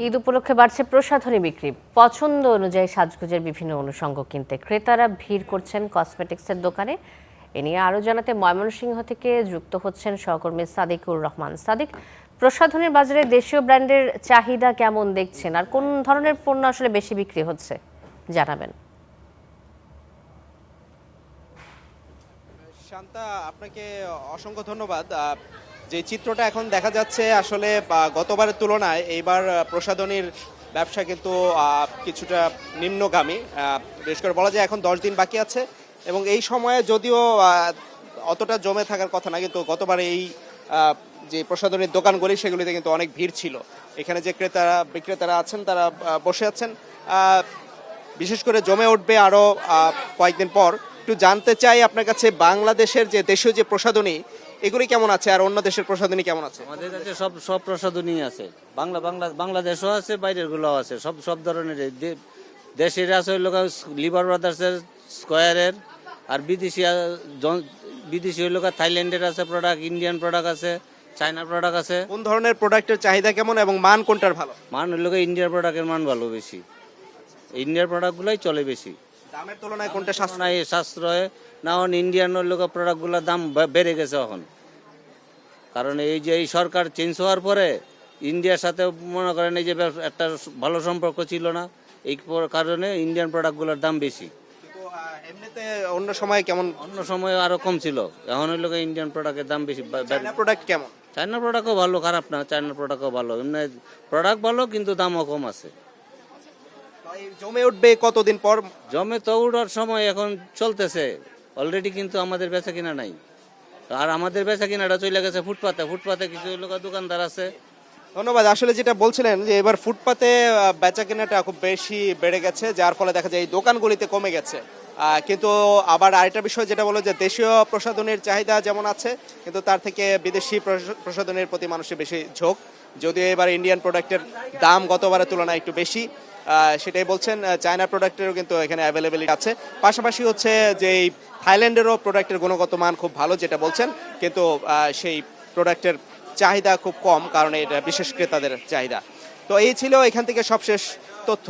ঈদ উপলক্ষে বাড়ছে প্রসাধনী বিক্রি। পছন্দ অনুযায়ী সাজগোজের বিভিন্ন অনুষঙ্গ কিনতে ক্রেতারা ভিড় করছেন কসমেটিক্সের দোকানে। এ নিয়ে আরও জানাতে ময়মনসিংহ থেকে যুক্ত হচ্ছেন সহকর্মী সাদিকুর রহমান। সাদিক, প্রসাধনীর বাজারে দেশীয় ব্র্যান্ডের চাহিদা কেমন দেখছেন, আর কোন ধরনের পণ্য আসলে বেশি বিক্রি হচ্ছে জানাবেন। শান্তা, আপনাকে অসংখ্য ধন্যবাদ। যে চিত্রটা এখন দেখা যাচ্ছে আসলে গতবারের তুলনায় এইবার প্রসাধনীর ব্যবসা কিন্তু কিছুটা নিম্নগামী। বিশেষ করে বলা যায় এখন 10 দিন বাকি আছে এবং এই সময়ে যদিও অতটা জমে থাকার কথা না, কিন্তু গতবার এই যে প্রসাধনীর দোকানগুলি সেগুলিতে কিন্তু অনেক ভিড় ছিল। এখানে যে বিক্রেতারা আছেন তারা বসে আছেন, বিশেষ করে জমে উঠবে আরও কয়েকদিন পর। একটু জানতে চাই আপনার কাছে, বাংলাদেশের যে দেশীয় যে প্রসাধনী এগুলি কেমন আছে আর অন্য দেশের প্রসাধনী কেমন আছে? আমাদের কাছে সব প্রসাধনী আছে, বাংলাদেশও আছে, বাইরের গুলো আছে, সব ধরনের। দেশের আছে লিভার ব্রাদার্সের, স্কয়ারের, আর বিদেশি হইল থাইল্যান্ডের আছে প্রোডাক্ট, ইন্ডিয়ান প্রোডাক্ট আছে, চায়নার প্রোডাক্ট আছে। কোন ধরনের প্রোডাক্টের চাহিদা কেমন এবং মান কোনটার ভালো? মান হইল ইন্ডিয়ান প্রোডাক্টের মান ভালো বেশি, ইন্ডিয়ান প্রোডাক্টগুলোই চলে বেশি। দামের তুলনায় কোনটা সাশ্রয় না হন ইন্ডিয়ান প্রোডাক্টগুলোর দাম বেড়ে গেছে এখন, কারণ এই যে এই সরকার চেঞ্জ হওয়ার পরে ইন্ডিয়ার সাথে মনে করেন এই যে একটা ভালো সম্পর্ক ছিল না, এই কারণে ইন্ডিয়ান প্রোডাক্টগুলোর দাম বেশি। এমনিতে অন্য সময় কেমন? অন্য সময় আরো কম ছিল, এখন হইল ইন্ডিয়ান প্রোডাক্টের দাম বেশি। চায়না প্রোডাক্ট কেমন? চায়না প্রোডাক্টও ভালো, খারাপ না, চায়না প্রোডাক্টও ভালো, এমনি প্রোডাক্ট ভালো কিন্তু দামও কম আছে। জমে উঠবে কতদিন পর? জমে তো উঠার সময় এখন চলতেছে অলরেডি, কিন্তু আমাদের বেচা কিনা নাই। আর আমাদের বেচা কিনাটা চলে গেছে ফুটপাতে কিছু লোক দোকানদার আছে। ধন্যবাদ। আসলে যেটা বলছিলেন যে এবার ফুটপাতে বেচা কেনাটা খুব বেশি বেড়ে গেছে, যার ফলে দেখা যায় এই দোকানগুলিতে কমে গেছে। কিন্তু আবার আরেকটা বিষয় যেটা বলো যে দেশীয় প্রসাধনীর চাহিদা যেমন আছে, কিন্তু তার থেকে বিদেশি প্রসাধনীর প্রতি মানুষের বেশি ঝোঁক। যদিও এবার ইন্ডিয়ান প্রোডাক্টের দাম গতবারের তুলনায় একটু বেশি, সেটাই বলছেন। চায়না প্রোডাক্টেরও কিন্তু এখানে অ্যাভেলেবেলিটি আছে। পাশাপাশি হচ্ছে যে এই থাইল্যান্ডেরও প্রোডাক্টের গুণগত মান খুব ভালো যেটা বলছেন, কিন্তু সেই প্রোডাক্টের চাহিদা খুব কম, কারণ এটা বিশেষ ক্রেতাদের চাহিদা। তো এই ছিল এখান থেকে সবশেষ তথ্য।